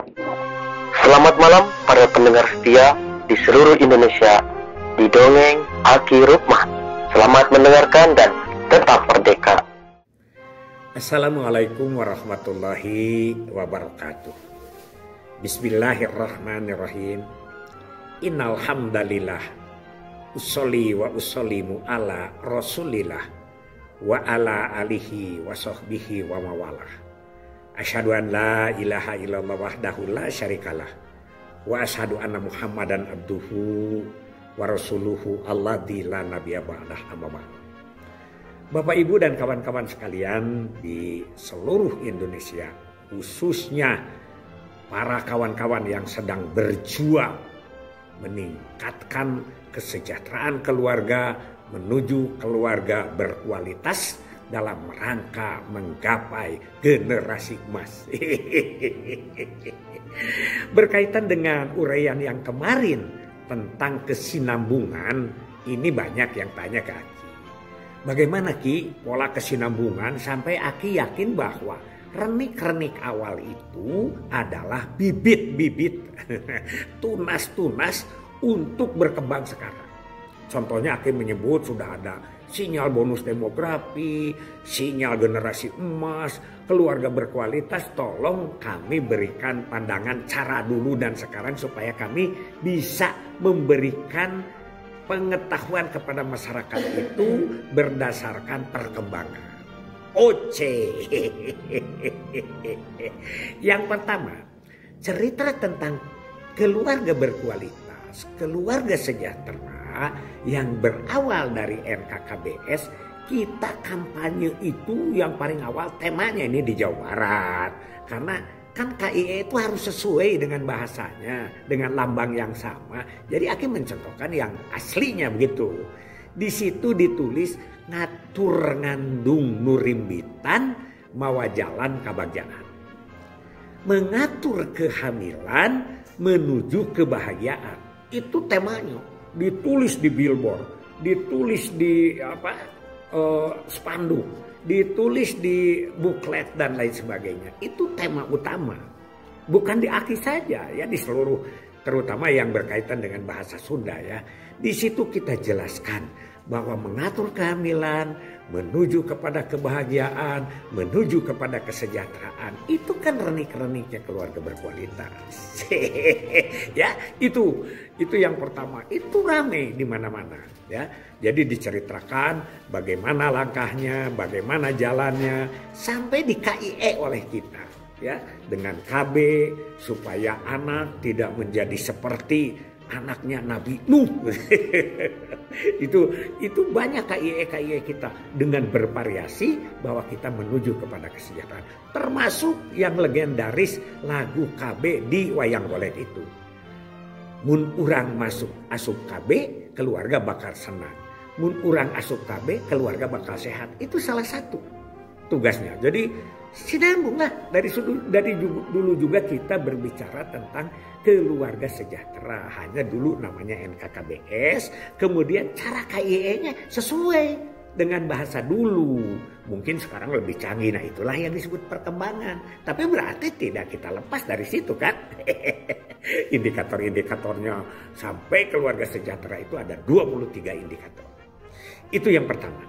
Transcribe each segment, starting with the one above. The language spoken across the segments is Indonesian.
Selamat malam para pendengar setia di seluruh Indonesia di Dongeng Aki Rukmah. Selamat mendengarkan dan tetap merdeka. Assalamualaikum warahmatullahi wabarakatuh. Bismillahirrahmanirrahim. Innal hamdalillah usolli wa usollimu ala rasulillah wa ala alihi wa sahbihi wa mawalah. Asyhadu an la ilaha illallah wahdahu la syarikalah wa asyhadu anna Muhammadan abduhu wa rasuluhu alladzi la nabiyya ba'dah amma ba'd. Bapak Ibu dan kawan-kawan sekalian di seluruh Indonesia, khususnya para kawan-kawan yang sedang berjuang meningkatkan kesejahteraan keluarga menuju keluarga berkualitas dalam rangka menggapai generasi emas. Berkaitan dengan uraian yang kemarin tentang kesinambungan, ini banyak yang tanya ke Aki. Bagaimana Ki pola kesinambungan sampai Aki yakin bahwa renik-renik awal itu adalah bibit-bibit tunas-tunas untuk berkembang sekarang. Contohnya Aki menyebut sudah ada sinyal bonus demografi, sinyal generasi emas, keluarga berkualitas. Tolong kami berikan pandangan cara dulu dan sekarang supaya kami bisa memberikan pengetahuan kepada masyarakat itu berdasarkan perkembangan. Oke. Yang pertama, cerita tentang keluarga berkualitas, keluarga sejahtera yang berawal dari NKKBS. Kita kampanye itu yang paling awal temanya ini di Jawa Barat, karena kan KIE itu harus sesuai dengan bahasanya, dengan lambang yang sama. Jadi Aki mencontohkan yang aslinya begitu. Di situ ditulis ngatur ngandung nurimbitan mawa jalan kabagjaan. Mengatur kehamilan menuju kebahagiaan. Itu temanya. Ditulis di billboard, ditulis di spanduk, ditulis di buklet dan lain sebagainya. Itu tema utama. Bukan di Aki saja ya, di seluruh, terutama yang berkaitan dengan bahasa Sunda ya. Di situ kita jelaskan bahwa mengatur kehamilan menuju kepada kebahagiaan, menuju kepada kesejahteraan. Itu kan renik-reniknya keluarga berkualitas. Ya, itu yang pertama. Itu rame di mana-mana ya. Jadi diceritakan bagaimana langkahnya, bagaimana jalannya sampai di KIE oleh kita ya, dengan KB supaya anak tidak menjadi seperti anaknya Nabi Nuh. itu banyak KIE kita dengan bervariasi bahwa kita menuju kepada kesejahteraan. Termasuk yang legendaris lagu KB di Wayang Golek itu. Mun urang masuk asup KB, keluarga bakal senang. Mun urang asup KB, keluarga bakal sehat. Itu salah satu tugasnya. Jadi sinambung lah dari dulu juga kita berbicara tentang keluarga sejahtera. Hanya dulu namanya NKKBS, kemudian cara KIE-nya sesuai dengan bahasa dulu. Mungkin sekarang lebih canggih. Nah itulah yang disebut perkembangan. Tapi berarti tidak kita lepas dari situ kan. Indikator-indikatornya sampai keluarga sejahtera itu ada 23 indikator. Itu yang pertama.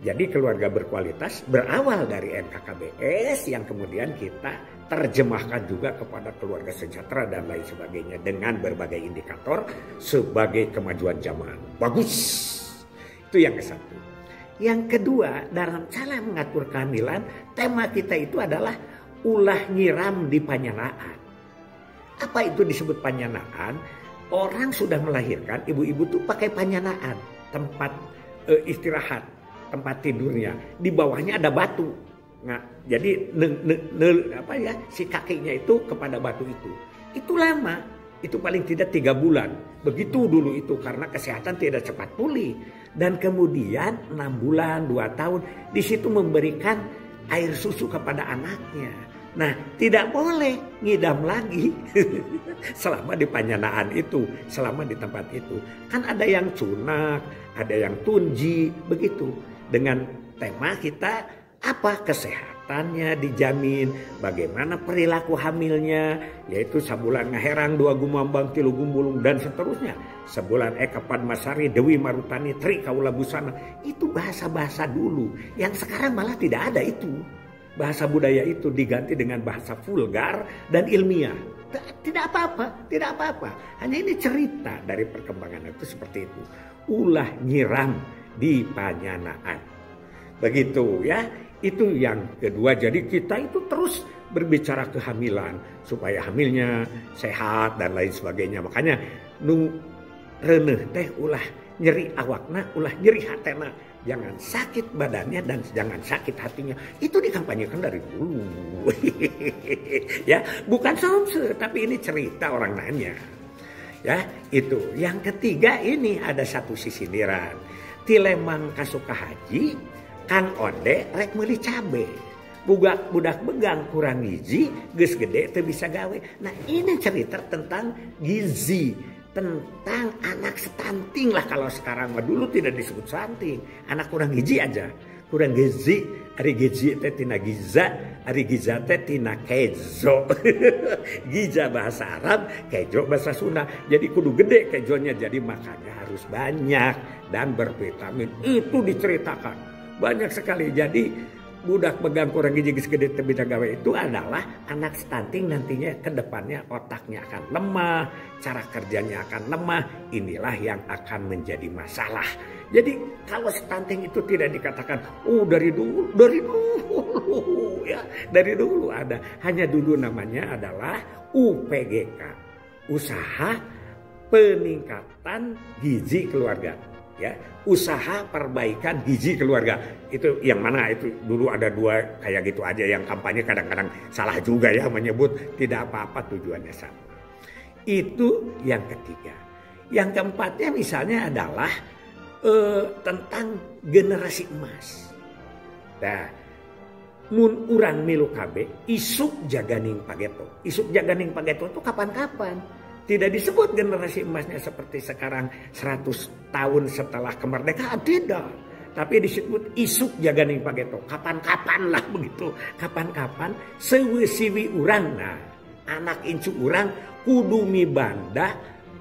Jadi keluarga berkualitas berawal dari NKKBS yang kemudian kita terjemahkan juga kepada keluarga sejahtera dan lain sebagainya dengan berbagai indikator sebagai kemajuan zaman. Bagus. Itu yang ke satu. Yang kedua, dalam cara mengatur kehamilan, tema kita itu adalah ulah nyiram di panyanaan. Apa itu disebut panyanaan? Orang sudah melahirkan, ibu-ibu tuh pakai panyanaan, tempat istirahat, tempat tidurnya. Di bawahnya ada batu. Nah, jadi si kakinya itu kepada batu itu. Itu lama. Itu paling tidak 3 bulan. Begitu dulu itu karena kesehatan tidak cepat pulih. Dan kemudian 6 bulan, 2 tahun di situ memberikan air susu kepada anaknya. Nah, tidak boleh ngidam lagi selama di panyanaan itu, selama di tempat itu. Kan ada yang cunak, ada yang tunji, begitu. Dengan tema kita Apa kesehatannya dijamin, bagaimana perilaku hamilnya, yaitu sabulan ngaherang, dua gumambang, tilu gumbulung, dan seterusnya. Sebulan Eka Padmasari, Dewi Marutani, Tri Kaula Busana. Itu bahasa-bahasa dulu, yang sekarang malah tidak ada itu. Bahasa budaya itu diganti dengan bahasa vulgar dan ilmiah. Tidak apa-apa, tidak apa-apa. Hanya ini cerita dari perkembangan itu seperti itu. Ulah nyiram di panyanaan. Begitu ya. Itu yang kedua. Jadi kita itu terus berbicara kehamilan supaya hamilnya sehat dan lain sebagainya. Makanya nu reneh teh ulah nyeri awakna, ulah nyeri hatena. Jangan sakit badannya dan jangan sakit hatinya. Itu dikampanyekan dari dulu. Ya, bukan somse, tapi ini cerita orang nanya. Ya, itu. Yang ketiga ini ada satu sindiran. Tilemang kasuka haji, Kang Onde rek meuli cabe. Budak begang kurang gizi, geus gede teu bisa gawe. Nah, ini cerita tentang gizi, tentang anak stunting lah kalau sekarang mah. Dulu tidak disebut stunting, anak kurang gizi aja. Kurang gizi, ari gizi teh tina giza, ari giza teh tina kejo. Giza bahasa Arab, kejo bahasa Sunda. Jadi kudu gede kejonya, jadi makanya harus banyak dan bervitamin. Itu diceritakan banyak sekali. Jadi budak pegang kurang gizi geus gede teu bisa gawe itu adalah anak stunting. Nantinya ke depannya otaknya akan lemah, cara kerjanya akan lemah. Inilah yang akan menjadi masalah. Jadi kalau stunting itu tidak dikatakan dari dulu ya, dari dulu ada. Hanya dulu namanya adalah UPGK, Usaha Peningkatan Gizi Keluarga. Ya, usaha perbaikan gizi keluarga. Itu yang mana itu dulu ada dua kayak gitu aja, yang kampanye kadang-kadang salah juga ya menyebut, tidak apa-apa tujuannya sama. Itu yang ketiga. Yang keempatnya misalnya adalah tentang generasi emas. Nah, mun urang milu kabeh isuk jaganing pageto. Isuk jaganing pageto itu kapan-kapan. Tidak disebut generasi emasnya seperti sekarang 100 tahun setelah kemerdekaan, tidak. Tapi disebut isuk jaganing pageto. Kapan-kapan lah begitu. Kapan-kapan seusiwi urang. Nah, anak incu urang kudu mibanda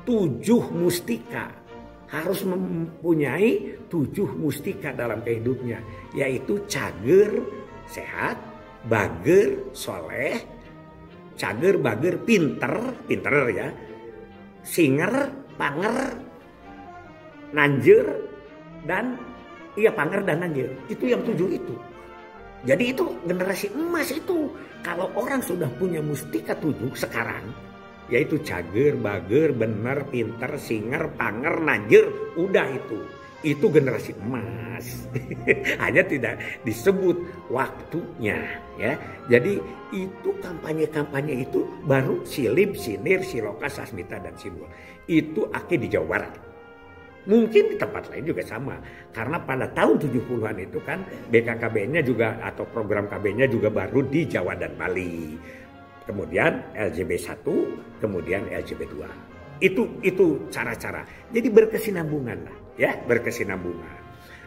7 mustika. Harus mempunyai 7 mustika dalam kehidupnya. Yaitu cager, sehat, bager, soleh, cager, bager, pinter ya. Singer, panger, nanjir, dan panger dan nanjir. Itu yang 7 itu. Jadi itu generasi emas itu. Kalau orang sudah punya mustika 7 sekarang, yaitu cager, bager, bener, pinter, singer, panger, nanjir, udah itu. Itu generasi emas. Hanya tidak disebut waktunya ya. Jadi itu kampanye-kampanye itu baru silib, sinir, siloka, sasmita, dan simbol. Itu aki di Jawa Barat. Mungkin di tempat lain juga sama. Karena pada tahun 70-an itu kan BKKBN-nya juga atau program KB-nya juga baru di Jawa dan Bali. Kemudian LJB 1, kemudian LJB 2. Itu cara-cara. Jadi berkesinambungan lah. Ya, berkesinambungan.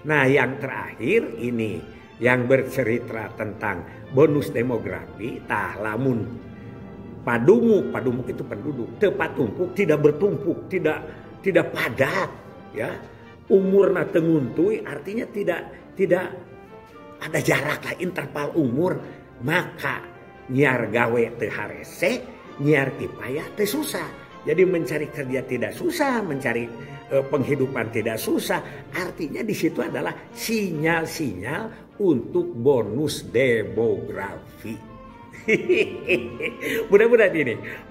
Nah, yang terakhir ini yang bercerita tentang bonus demografi. Tah lamun padumuk itu penduduk, tepat tumpuk, tidak bertumpuk, tidak padat, ya. Umurna tenguntui, artinya tidak ada jarak lah, interval umur, maka nyiar gawe teu harese, nyiar kipayah teu susah. Jadi mencari kerja tidak susah, mencari penghidupan tidak susah. Artinya di situ adalah sinyal-sinyal untuk bonus demografi.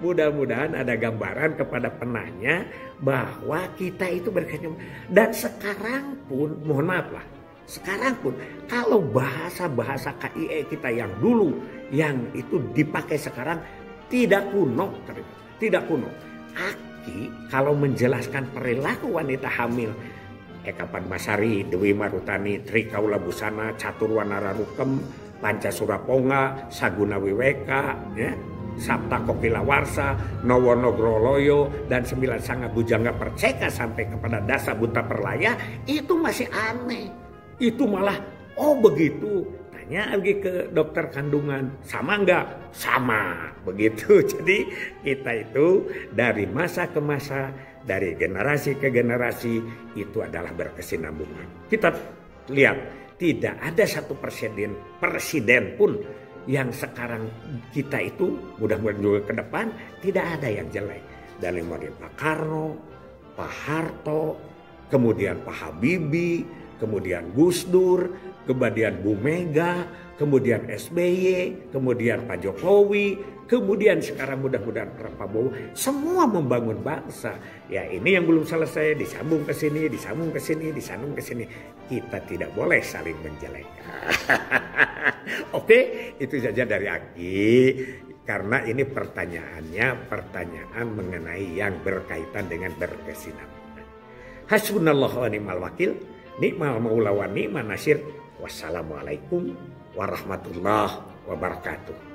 Mudah-mudahan ada gambaran kepada penanya bahwa kita itu berkenyam. Dan sekarang pun, mohon maaf lah, sekarang pun kalau bahasa-bahasa KIE kita yang dulu, yang itu dipakai sekarang tidak kuno, tidak kuno. Aki kalau menjelaskan perilaku wanita hamil, Eka Padmasari, Dewi Marutani, Tri Kaula Busana, Catur Wanara Rukem, Panca Suraponga, Saguna Wiweka, ya, Sabta Kokila Warsa, Nowono Groloyo, dan 9 Sanga Bujangga Perceka sampai kepada Dasa Buta Perlaya, itu masih aneh. Itu malah, oh begitu. tanya lagi ke dokter kandungan, sama enggak? Sama, begitu. Jadi kita itu dari masa ke masa, dari generasi ke generasi itu adalah berkesinambungan. Kita lihat tidak ada satu presiden pun yang sekarang kita itu mudah-mudahan juga ke depan tidak ada yang jelek. Dari mulai Pak Karno, Pak Harto, kemudian Pak Habibie, kemudian Gus Dur, kemudian Bu Mega, kemudian SBY, kemudian Pak Jokowi, kemudian sekarang mudah-mudahan Pak Prabowo, semua membangun bangsa. Ya ini yang belum selesai, disambung ke sini, disambung ke sini, disambung ke sini. Kita tidak boleh saling menjelekkan. Oke, itu saja dari Aki. Karena ini pertanyaannya pertanyaan mengenai yang berkaitan dengan berkesinambungan. Hasbunallahu wa ni'mal wakil. Ni'mal maula wa ni'man nasir. Wassalamualaikum warahmatullahi wabarakatuh.